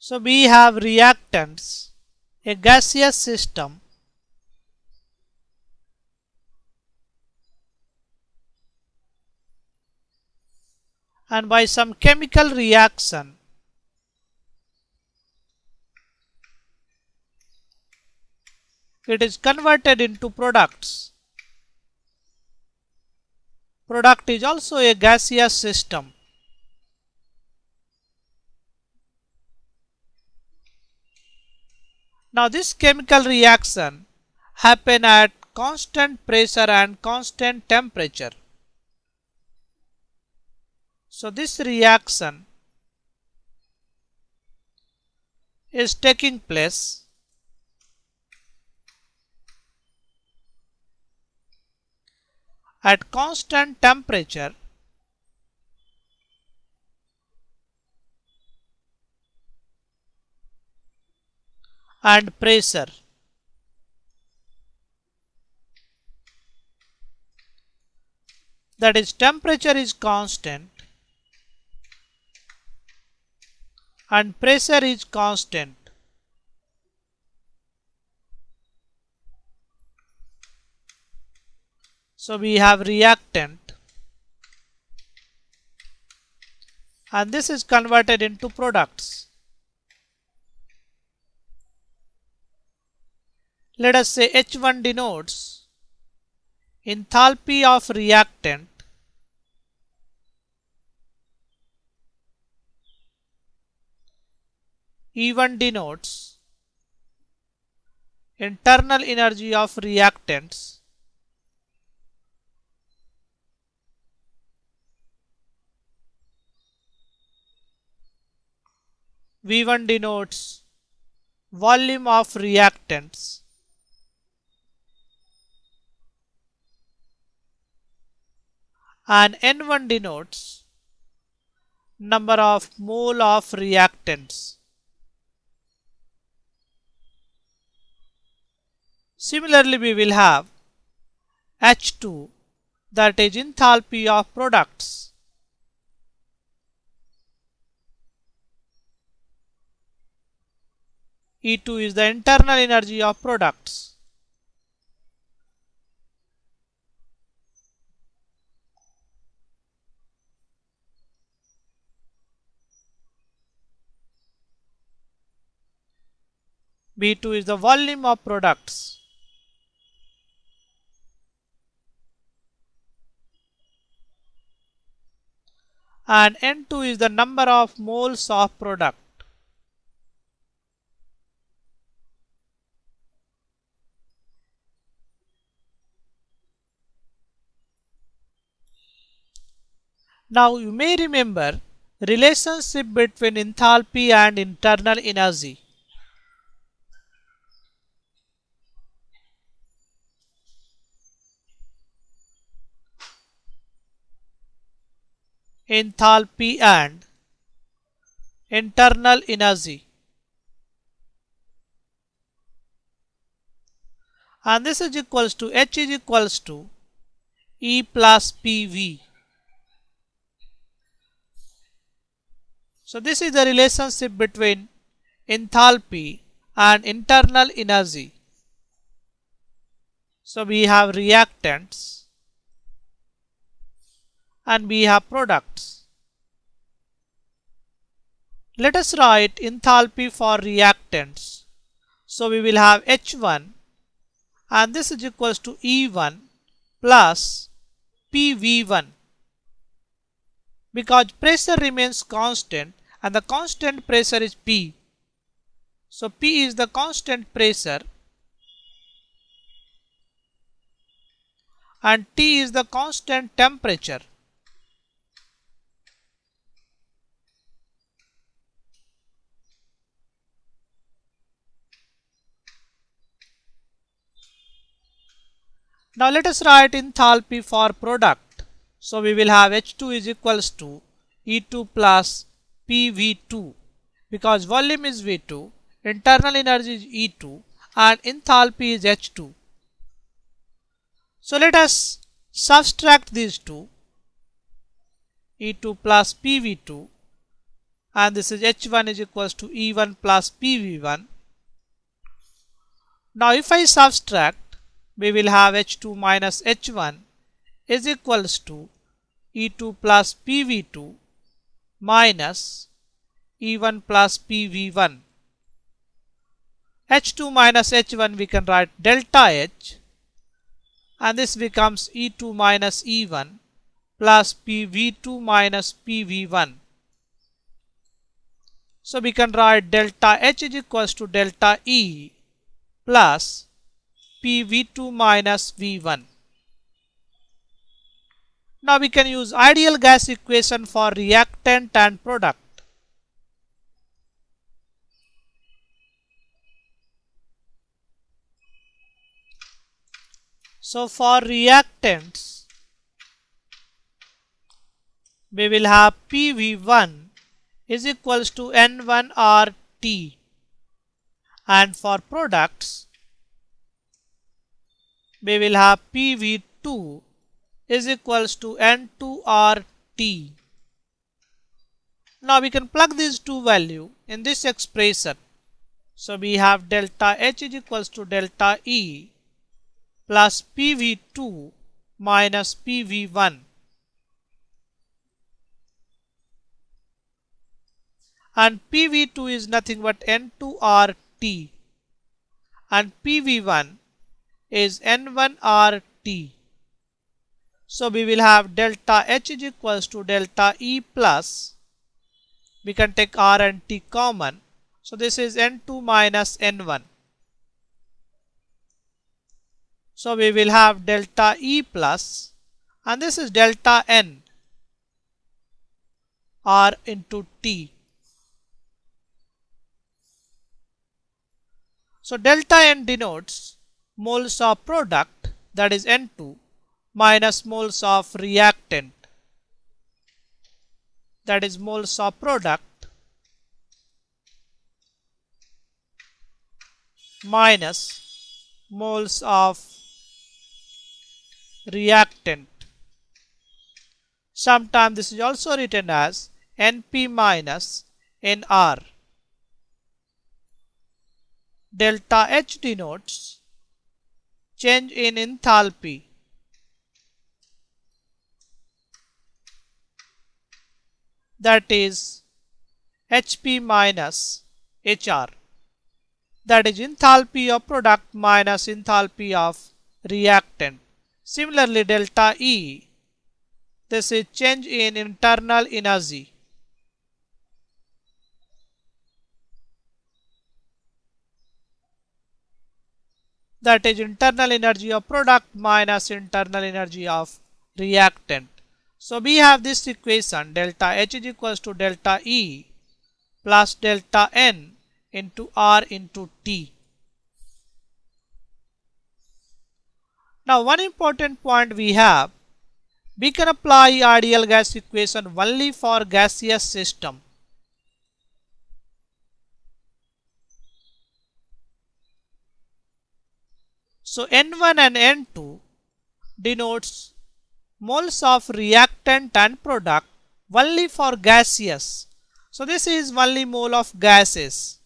So we have reactants, a gaseous system, and by some chemical reaction it is converted into products. Product is also a gaseous system. Now this chemical reaction happen at constant pressure and constant temperature. So this reaction is taking place at constant temperature and pressure. That is, temperature is constant and pressure is constant. So we have reactant and this is converted into products. Let us say H1 denotes enthalpy of reactant E1 denotes internal energy of reactants V1 denotes volume of reactants and N1 denotes number of mole of reactants. Similarly, we will have H2, that is enthalpy of products. E2 is the internal energy of products. B2 is the volume of products. And N2 is the number of moles of product. Now you may remember relationship between enthalpy and internal energy. Enthalpy and internal energy, and this is equals to H is equals to E plus PV. So this is the relationship between enthalpy and internal energy. So we have reactants and we have products. Let us write enthalpy for reactants. So we will have H1 and this is equals to E1 plus PV1, because pressure remains constant and the constant pressure is P. So P is the constant pressure and T is the constant temperature. Now let us write enthalpy for product. So we will have H2 is equals to E2 plus PV2, because volume is V2, internal energy is E2 and enthalpy is H2. So let us subtract these two, E2 plus PV2, and this is H1 is equals to E1 plus PV1. Now if I subtract, we will have H2 minus H1 is equals to E2 plus PV2 minus E1 plus PV1. H2 minus H1 we can write delta H, and this becomes E2 minus E1 plus PV2 minus PV1. So we can write delta H is equals to delta E plus PV2 minus V1. Now we can use ideal gas equation for reactant and product. So for reactants, we will have PV1 is equals to N1RT, and for products, we will have PV2 is equals to N2RT. Now we can plug these two values in this expression. So we have delta H is equals to delta E plus PV2 minus PV1. And PV2 is nothing but N2RT, and PV1 is N1RT. So we will have delta H is equals to delta E plus, we can take R and T common, so this is N2 minus N1. So we will have delta E plus, and this is delta N R into T. So delta N denotes moles of product, that is N2, minus moles of reactant, that is moles of product, minus moles of reactant. Sometimes this is also written as NP minus NR. Delta H denotes change in enthalpy, that is HP minus HR, that is enthalpy of product minus enthalpy of reactant. Similarly, delta E, this is change in internal energy, that is internal energy of product minus internal energy of reactant. So we have this equation delta H is equals to delta E plus delta N into R into T. Now one important point we have, we can apply ideal gas equation only for gaseous system. So N1 and N2 denotes moles of reactant and product only for gaseous. So this is only mole of gases.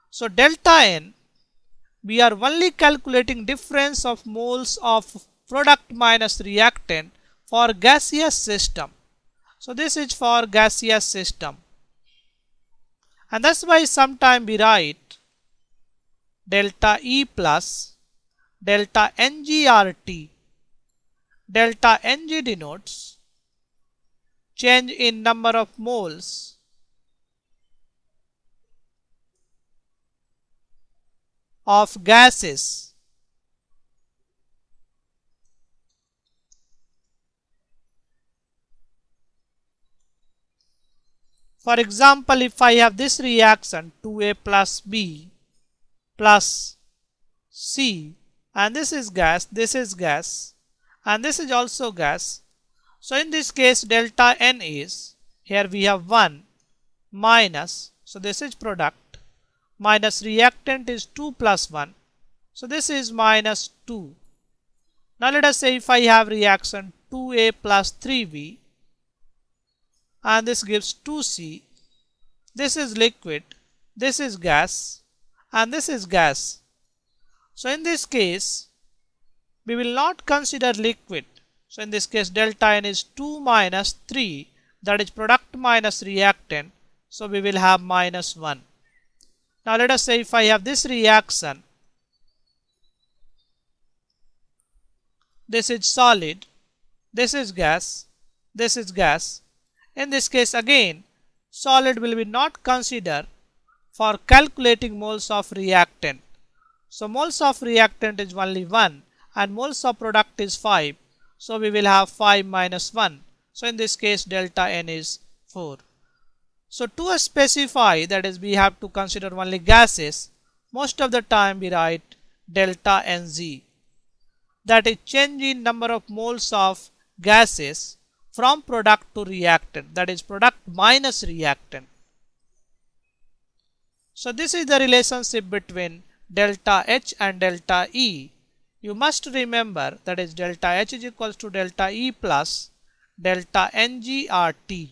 So delta N, we are only calculating difference of moles of product minus reactant for gaseous system. So this is for gaseous system. And that's why sometimes we write delta E plus delta NGRT. Delta Ng denotes change in number of moles of gases. For example, if I have this reaction 2A plus B plus C, and this is gas, and this is also gas. So in this case delta N is, here we have 1 minus, so this is product, minus reactant is 2 plus 1. So this is minus 2. Now let us say if I have reaction 2A plus 3B, and this gives 2C, this is liquid, this is gas, and this is gas. So in this case, we will not consider liquid. So in this case, delta N is 2 minus 3, that is product minus reactant. So we will have minus 1. Now let us say if I have this reaction, this is solid, this is gas, this is gas. In this case again, solid will be not considered for calculating moles of reactant. So moles of reactant is only 1 and moles of product is 5. So we will have 5 minus 1. So in this case delta N is 4. So to specify, that is we have to consider only gases, most of the time we write delta Nz. That is change in number of moles of gases from product to reactant, that is product minus reactant. So this is the relationship between delta H and delta E. You must remember that is delta H is equals to delta E plus delta Ng RT.